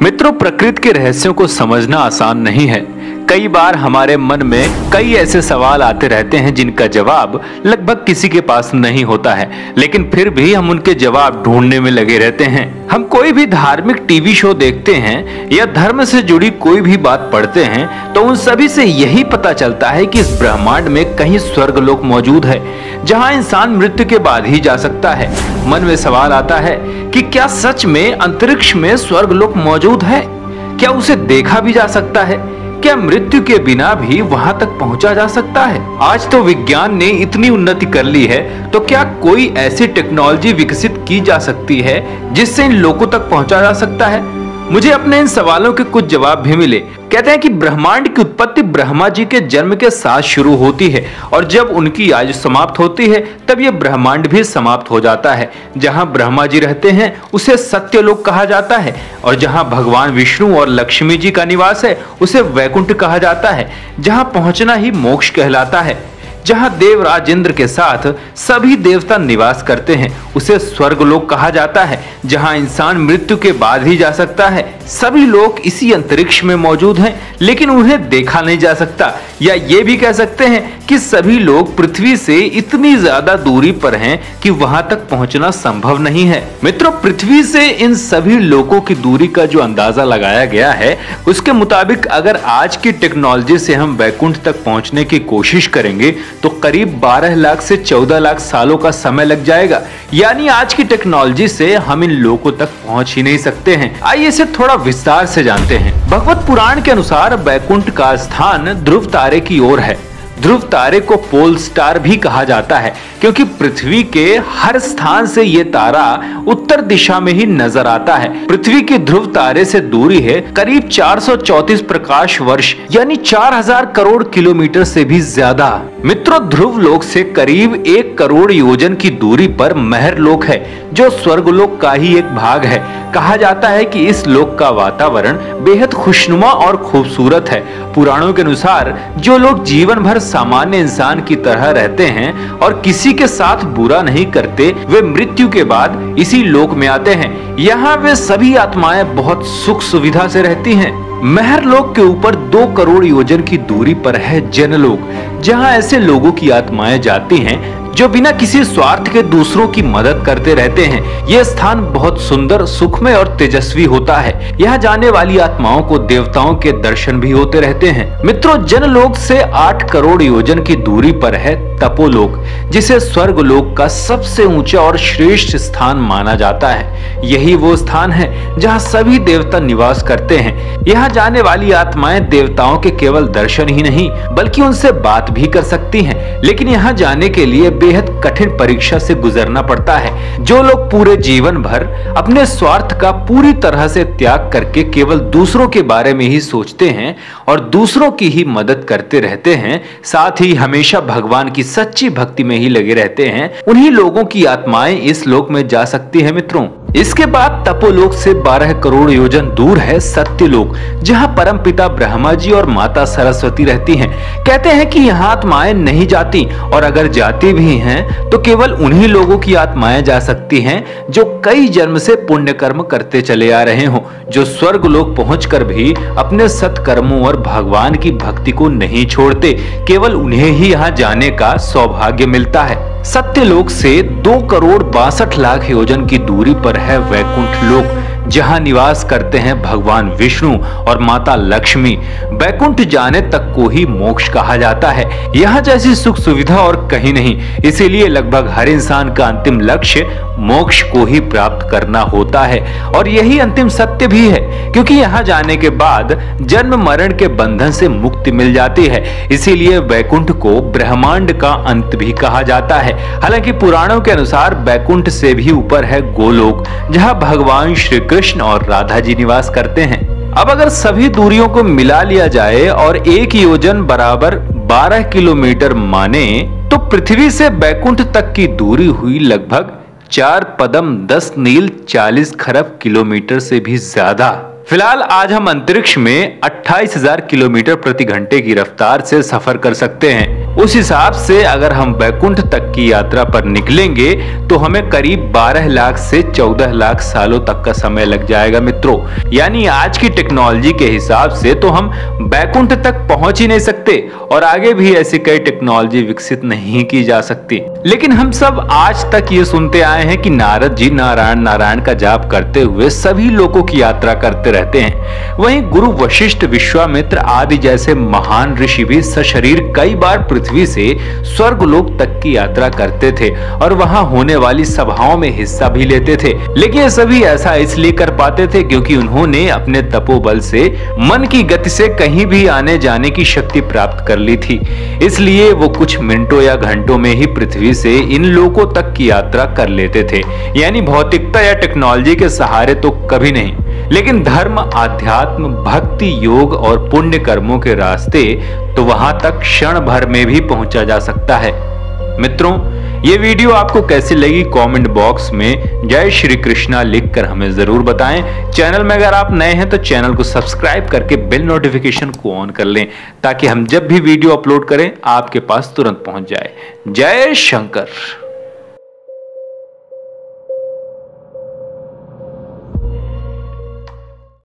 मित्रों, प्रकृति के रहस्यों को समझना आसान नहीं है। कई बार हमारे मन में कई ऐसे सवाल आते रहते हैं जिनका जवाब लगभग किसी के पास नहीं होता है, लेकिन फिर भी हम उनके जवाब ढूंढने में लगे रहते हैं। हम कोई भी धार्मिक टीवी शो देखते हैं या धर्म से जुड़ी कोई भी बात पढ़ते हैं तो उन सभी से यही पता चलता है कि इस ब्रह्मांड में कहीं स्वर्गलोक मौजूद है, जहां इंसान मृत्यु के बाद ही जा सकता है। मन में सवाल आता है कि क्या सच में अंतरिक्ष में स्वर्गलोक मौजूद है? क्या उसे देखा भी जा सकता है? क्या मृत्यु के बिना भी वहां तक पहुंचा जा सकता है? आज तो विज्ञान ने इतनी उन्नति कर ली है, तो क्या कोई ऐसी टेक्नोलॉजी विकसित की जा सकती है जिससे इन लोगों तक पहुंचा जा सकता है? मुझे अपने इन सवालों के कुछ जवाब भी मिले। कहते हैं कि ब्रह्मांड की उत्पत्ति ब्रह्मा जी के जन्म के साथ शुरू होती है और जब उनकी आयु समाप्त होती है तब यह ब्रह्मांड भी समाप्त हो जाता है। जहां ब्रह्मा जी रहते हैं उसे सत्यलोक कहा जाता है और जहां भगवान विष्णु और लक्ष्मी जी का निवास है उसे वैकुंठ कहा जाता है। जहां पहुंचना ही मोक्ष कहलाता है। जहां देवराज इंद्र के साथ सभी देवता निवास करते हैं उसे स्वर्गलोक कहा जाता है। जहां इंसान मृत्यु के बाद ही जा सकता है। सभी लोग इसी अंतरिक्ष में मौजूद हैं, लेकिन उन्हें देखा नहीं जा सकता। या ये भी कह सकते हैं कि सभी लोग पृथ्वी से इतनी ज्यादा दूरी पर हैं कि वहां तक पहुंचना संभव नहीं है। मित्रों, पृथ्वी से इन सभी लोगों की दूरी का जो अंदाजा लगाया गया है उसके मुताबिक अगर आज की टेक्नोलॉजी से हम वैकुंठ तक पहुंचने की कोशिश करेंगे तो करीब 12 लाख से 14 लाख सालों का समय लग जाएगा। यानी आज की टेक्नोलॉजी से हम इन लोगों तक पहुंच ही नहीं सकते हैं। आइए इसे थोड़ा विस्तार से जानते हैं। भगवत पुराण के अनुसार वैकुंठ का स्थान ध्रुव तारे की ओर है। ध्रुव तारे को पोल स्टार भी कहा जाता है क्योंकि पृथ्वी के हर स्थान से ये तारा उत्तर दिशा में ही नजर आता है। पृथ्वी की ध्रुव तारे से दूरी है करीब 434 प्रकाश वर्ष यानी 4000 करोड़ किलोमीटर से भी ज्यादा। मित्रों, ध्रुव लोक से करीब 1 करोड़ योजन की दूरी पर महर लोक है जो स्वर्गलोक का ही एक भाग है। कहा जाता है कि इस लोक का वातावरण बेहद खुशनुमा और खूबसूरत है। पुराणों के अनुसार जो लोग जीवन भर सामान्य इंसान की तरह रहते हैं और किसी के साथ बुरा नहीं करते, वे मृत्यु के बाद इसी लोक में आते हैं। यहाँ वे सभी आत्माएं बहुत सुख सुविधा से रहती हैं। महर लोक के ऊपर 2 करोड़ योजन की दूरी पर है जनलोक, जहाँ ऐसे लोगों की आत्माएं जाती हैं जो बिना किसी स्वार्थ के दूसरों की मदद करते रहते हैं। यह स्थान बहुत सुंदर, सुखमय और तेजस्वी होता है। यहाँ जाने वाली आत्माओं को देवताओं के दर्शन भी होते रहते हैं। मित्रों, जनलोक से 8 करोड़ योजन की दूरी पर है तपोलोक, जिसे स्वर्गलोक का सबसे ऊंचा और श्रेष्ठ स्थान माना जाता है। यही वो स्थान है जहाँ सभी देवता निवास करते हैं। यहाँ जाने वाली आत्माएं देवताओं के केवल दर्शन ही नहीं बल्कि उनसे बात भी कर सकती हैं। लेकिन यहाँ जाने के लिए बेहद कठिन परीक्षा से गुजरना पड़ता है। जो लोग पूरे जीवन भर अपने स्वार्थ का पूरी तरह से त्याग करके केवल दूसरों के बारे में ही सोचते हैं और दूसरों की ही मदद करते रहते हैं, साथ ही हमेशा भगवान की सच्ची भक्ति में ही लगे रहते हैं, उन्हीं लोगों की आत्माएं इस लोक में जा सकती है। मित्रों, इसके बाद तपोलोक से 12 करोड़ योजन दूर है सत्यलोक, जहां परमपिता ब्रह्मा जी और माता सरस्वती रहती हैं। कहते हैं कि यहाँ आत्माएं नहीं जाती और अगर जाती भी हैं तो केवल उन्हीं लोगों की आत्माएं जा सकती हैं जो कई जन्म से पुण्य कर्म करते चले आ रहे हों, जो स्वर्गलोक पहुंचकर भी अपने सत्कर्मों और भगवान की भक्ति को नहीं छोड़ते। केवल उन्हें ही यहाँ जाने का सौभाग्य मिलता है। सत्यलोक से 2 करोड़ 62 लाख योजन की दूरी पर है वैकुंठ लोक, जहां निवास करते हैं भगवान विष्णु और माता लक्ष्मी। वैकुंठ जाने तक को ही मोक्ष कहा जाता है। यहाँ जैसी सुख सुविधा और कहीं नहीं, इसीलिए लगभग हर इंसान का अंतिम लक्ष्य मोक्ष को ही प्राप्त करना होता है और यही अंतिम सत्य भी है, क्योंकि यहाँ जाने के बाद जन्म मरण के बंधन से मुक्ति मिल जाती है। इसीलिए वैकुंठ को ब्रह्मांड का अंत भी कहा जाता है। हालांकि पुराणों के अनुसार वैकुंठ से भी ऊपर है गोलोक, जहां भगवान श्री कृष्ण और राधा जी निवास करते हैं। अब अगर सभी दूरियों को मिला लिया जाए और 1 योजन बराबर 12 किलोमीटर माने तो पृथ्वी से वैकुंठ तक की दूरी हुई लगभग 4 पदम 10 नील 40 खरब किलोमीटर से भी ज्यादा। फिलहाल आज हम अंतरिक्ष में 28,000 किलोमीटर प्रति घंटे की रफ्तार से सफर कर सकते हैं। उस हिसाब से अगर हम बैकुंठ तक की यात्रा पर निकलेंगे तो हमें करीब 12 लाख से 14 लाख सालों तक का समय लग जाएगा मित्रों। यानी आज की टेक्नोलॉजी के हिसाब से तो हम बैकुंठ तक पहुंच ही नहीं सकते और आगे भी ऐसी कई टेक्नोलॉजी विकसित नहीं की जा सकती। लेकिन हम सब आज तक ये सुनते आए हैं कि नारद जी नारायण नारायण का जाप करते हुए सभी लोगों की यात्रा करते रहते हैं। वहीं गुरु वशिष्ठ, विश्वामित्र आदि जैसे महान ऋषि भी सशरीर कई बार पृथ्वी से स्वर्गलोक तक की यात्रा करते थे और वहां होने वाली सभाओं में हिस्सा भी लेते थे। लेकिन ये सभी ऐसा इसलिए कर पाते थे क्योंकि उन्होंने अपने तपोबल से मन की गति से कहीं भी आने जाने की शक्ति प्राप्त कर ली थी। इसलिए वो कुछ मिनटों या घंटों में ही पृथ्वी से इन लोकों तक की यात्रा कर लेते थे। यानी भौतिकता या टेक्नोलॉजी के सहारे तो कभी नहीं, लेकिन धर्म, आध्यात्म, भक्ति, योग और पुण्य कर्मों के रास्ते तो वहां तक क्षण भर में भी पहुंचा जा सकता है। मित्रों, ये वीडियो आपको कैसी लगी कमेंट बॉक्स में जय श्री कृष्णा लिखकर हमें जरूर बताएं। चैनल में अगर आप नए हैं तो चैनल को सब्सक्राइब करके बेल नोटिफिकेशन को ऑन कर लें ताकि हम जब भी वीडियो अपलोड करें आपके पास तुरंत पहुंच जाए। जय शंकर।